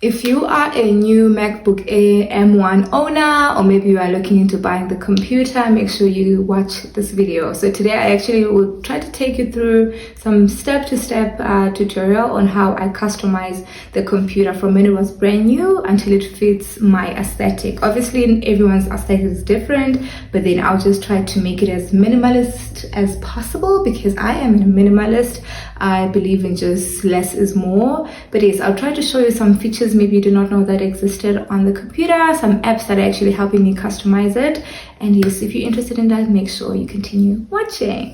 If you are a new MacBook Air M1 owner, or maybe you are looking into buying the computer, make sure you watch this video. So today I actually will try to take you through some step-to-step tutorial on how I customize the computer from when it was brand new until it fits my aesthetic. Obviously everyone's aesthetic is different, but then I'll just try to make it as minimalist as possible because I am a minimalist. I believe in just less is more. But yes, I'll try to show you some features maybe you do not know that existed on the computer, some apps that are actually helping me customize it. And yes, if you're interested in that, make sure you continue watching.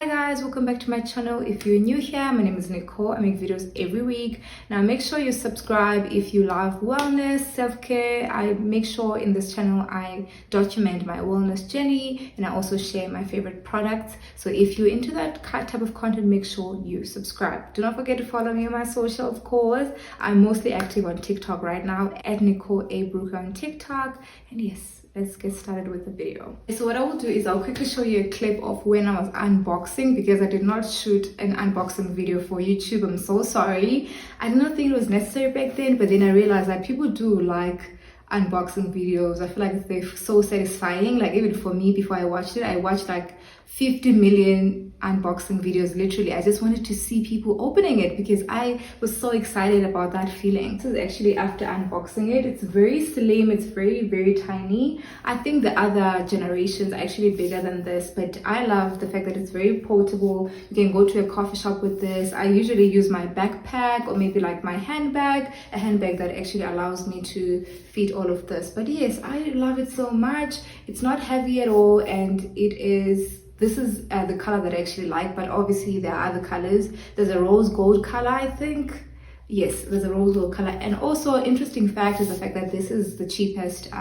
Hi guys, welcome back to my channel. If you're new here, my name is Nicole. I make videos every week. Now make sure you subscribe if you love wellness, self-care. I make sure in this channel I document my wellness journey, and I also share my favorite products. So if you're into that type of content, make sure you subscribe. Do not forget to follow me on my social, of course. I'm mostly active on TikTok right now at Nicole A. Brooker on TikTok. And yes, let's get started with the video. So what I will do is I'll quickly show you a clip of when I was unboxing, because I did not shoot an unboxing video for YouTube. I'm so sorry. I did not think it was necessary back then, but then I realized that people do like unboxing videos. I feel like they're so satisfying. Like even for me, before I watched it, I watched like 50 million unboxing videos. Literally, I just wanted to see people opening it because I was so excited about that feeling. This is actually after unboxing it. It's very slim, it's very tiny. I think the other generations are actually bigger than this, but I love the fact that it's very portable. You can go to a coffee shop with this. I usually use my backpack or maybe like my handbag, a handbag that actually allows me to fit all of this. But yes, I love it so much. It's not heavy at all, and this is the color that I actually like, but obviously there are other colors. There's a rose gold color, I think. Yes, there's a rose gold color. And also interesting fact is the fact that this is the cheapest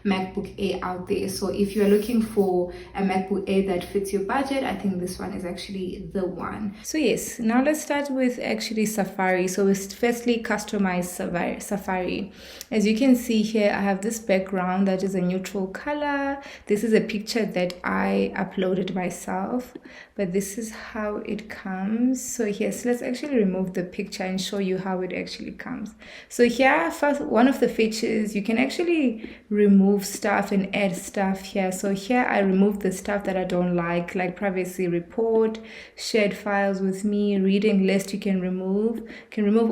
MacBook Air out there. So if you're looking for a MacBook Air that fits your budget, I think this one is actually the one. So yes, now let's start with actually Safari. So we firstly customize Safari. As you can see here, I have this background that is a neutral color. This is a picture that I uploaded myself, but this is how it comes. So yes, let's actually remove the picture and show you how it actually comes. So here, first, one of the features, you can actually remove stuff and add stuff here. So here I remove the stuff that I don't like privacy report, shared files with me, reading list. You can remove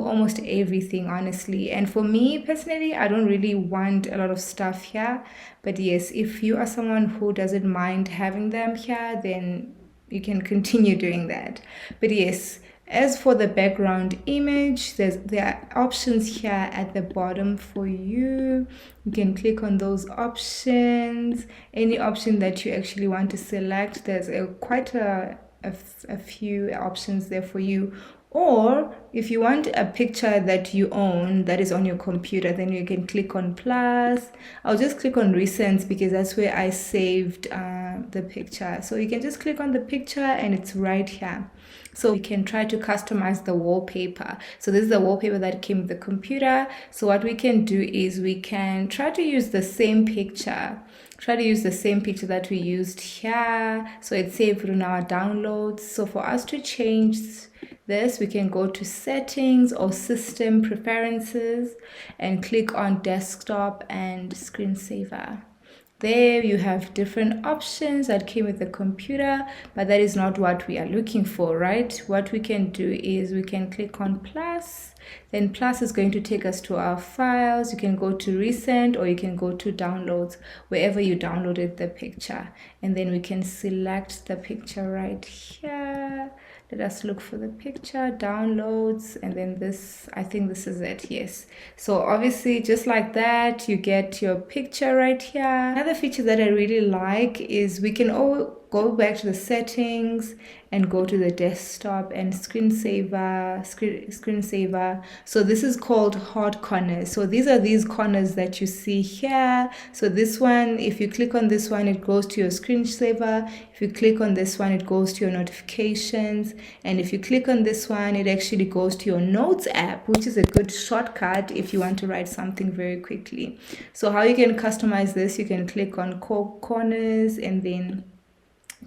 almost everything, honestly. And for me personally, I don't really want a lot of stuff here, but yes, if you are someone who doesn't mind having them here, then you can continue doing that. But yes, as for the background image, there are options here at the bottom for you. You can click on those options, any option that you actually want to select. There's quite a few options there for you. Or if you want a picture that you own that is on your computer, then you can click on plus. I'll just click on recent because that's where I saved the picture. So you can just click on the picture and it's right here. So you can try to customize the wallpaper. So this is the wallpaper that came with the computer. So what we can do is we can try to use the same picture. That we used here. So it's saved in our downloads. So for us to change this, we can go to settings or system preferences and click on desktop and screensaver. There you have different options that came with the computer, but that is not what we are looking for, right? What we can do is we can click on plus, then plus is going to take us to our files. You can go to recent or you can go to downloads, wherever you downloaded the picture, and then we can select the picture right here. Let us look for the picture, downloads, and then this, I think this is it, yes. So obviously just like that, you get your picture right here. Another feature that I really like is we can all go back to the settings and go to the desktop and screensaver. So this is called hot corners. So these are these corners that you see here. So this one, if you click on this one, it goes to your screensaver. If you click on this one, it goes to your notifications. And if you click on this one, it actually goes to your notes app, which is a good shortcut if you want to write something very quickly. So how you can customize this, you can click on corners and then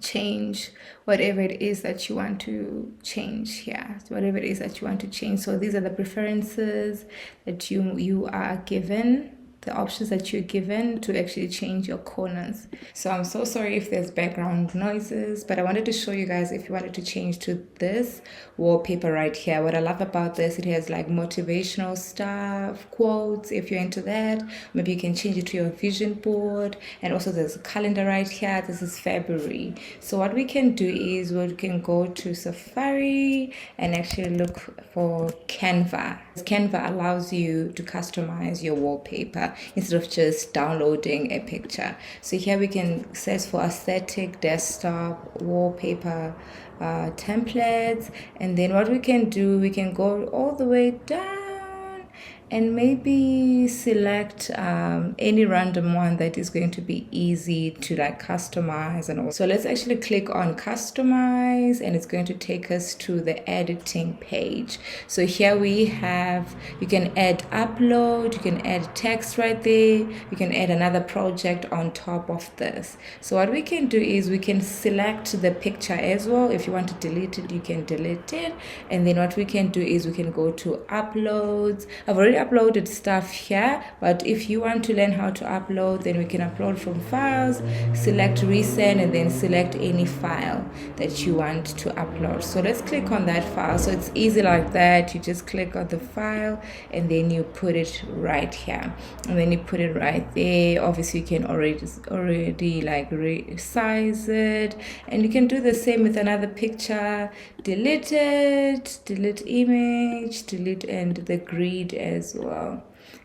change whatever it is that you want to change here, whatever it is that you want to change. So these are the preferences that you are given, the options that you're given to actually change your corners. So I'm so sorry if there's background noises, but I wanted to show you guys if you wanted to change to this wallpaper right here. What I love about this, it has like motivational stuff, quotes, if you're into that. Maybe you can change it to your vision board. And also there's a calendar right here. This is February. So what we can do is we can go to Safari and actually look for Canva. Canva allows you to customize your wallpaper instead of just downloading a picture. So here we can search for aesthetic desktop wallpaper templates, and then what we can do, we can go all the way down and maybe select any random one that is going to be easy to like customize. And also let's actually click on customize, and it's going to take us to the editing page. So here we have, you can add upload, you can add text right there, you can add another project on top of this. So what we can do is we can select the picture as well. If you want to delete it, you can delete it. And then what we can do is we can go to uploads. I've already uploaded stuff here, but if you want to learn how to upload, then we can upload from files, select resend, and then select any file that you want to upload. So let's click on that file. So it's easy like that. You just click on the file and then you put it right here, and then you put it right there. Obviously you can already like resize it, and you can do the same with another picture. Delete it, delete image, delete, and the grid as well.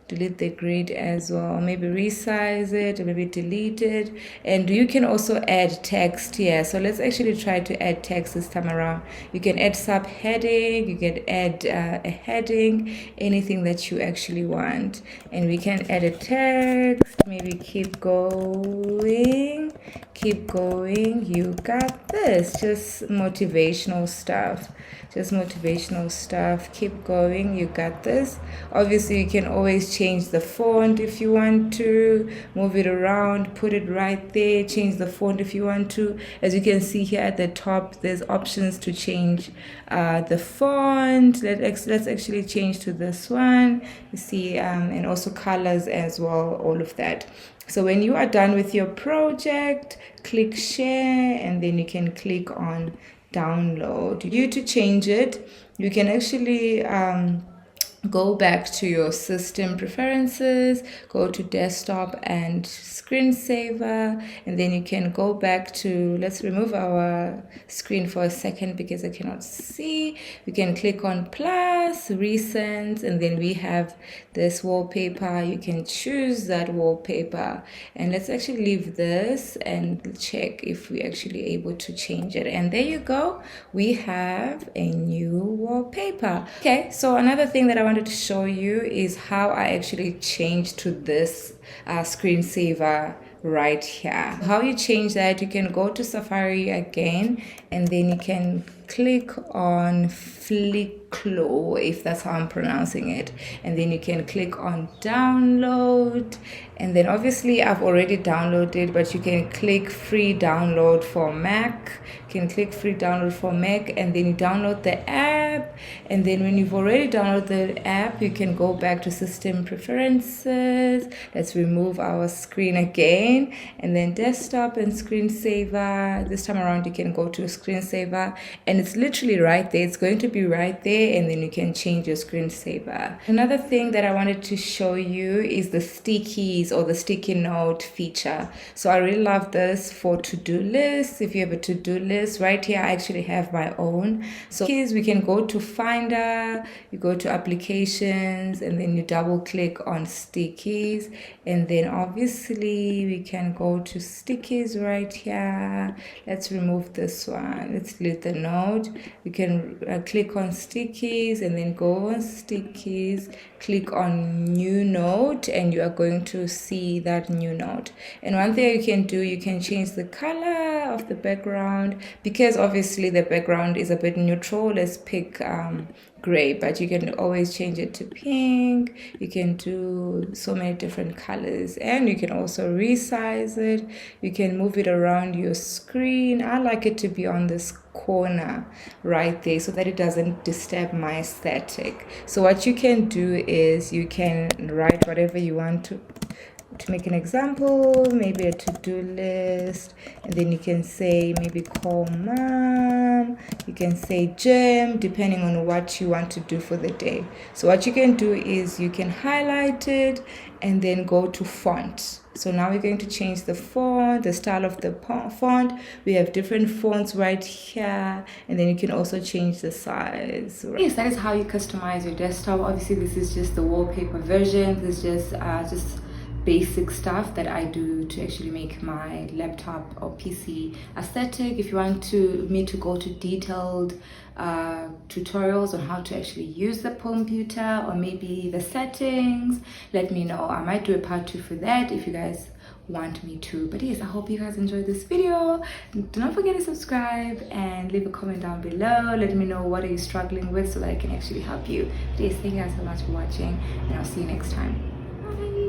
Delete the grid as well, maybe resize it, or maybe delete it. And you can also add text here. So let's actually try to add text this time around. You can add subheading, you can add a heading, anything that you actually want. And we can add a text, maybe keep going, you got this. Just motivational stuff, keep going, you got this. Obviously you can always change the font if you want to, move it around, put it right there, change the font if you want to. As you can see here at the top, there's options to change the font. Let's actually change to this one, you see, and also colors as well, all of that. So when you are done with your project, click share, and then you can click on download. To change it, you can actually go back to your system preferences, go to desktop and screensaver, and then you can go back to, let's remove our screen for a second because I cannot see. We can click on plus, recent, and then we have this wallpaper. You can choose that wallpaper, and let's actually leave this and check if we're actually able to change it. And there you go, we have a new wallpaper. Okay, so another thing that I wanted to show you is how I actually changed to this screensaver right here. How you change that, you can go to Safari again, and then you can click on Flicklo, if that's how I'm pronouncing it, and then you can click on download. And then obviously I've already downloaded, but you can click free download for Mac. You can click free download for Mac, and then you download the app. And then when you've already downloaded the app, you can go back to system preferences. Let's remove our screen again, and then desktop and screensaver. This time around you can go to screensaver, and it's literally right there. It's going to be right there, and then you can change your screensaver. Another thing that I wanted to show you is the stickies or the sticky note feature. So I really love this for to-do lists. If you have a to-do list, right here I actually have my own. So we can go to Finder, you go to applications, and then you double click on stickies, and then obviously we can go to stickies right here. Let's remove this one, let's delete the note. note, you can click on stickies and then go on stickies, click on new note, and you are going to see that new note. And one thing you can do, you can change the color of the background, because obviously the background is a bit neutral. Let's pick gray, but you can always change it to pink. You can do so many different colors, and you can also resize it. You can move it around your screen. I like it to be on this corner right there so that it doesn't disturb my aesthetic. So what you can do is you can write whatever you want to make an example, maybe a to-do list, and then you can say maybe call mom, you can say gym, depending on what you want to do for the day. So what you can do is you can highlight it and then go to font. So now we're going to change the font, the style of the font. We have different fonts right here, and then you can also change the size. Yes, that is how you customize your desktop. Obviously this is just the wallpaper version. This is just basic stuff that I do to actually make my laptop or PC aesthetic. If you want me to go to detailed tutorials on how to actually use the computer or maybe the settings, let me know. I might do a part 2 for that if you guys want me to. But yes, I hope you guys enjoyed this video. Do not forget to subscribe and leave a comment down below. Let me know what are you struggling with so that I can actually help you. But yes, thank you guys so much for watching, and I'll see you next time. Bye.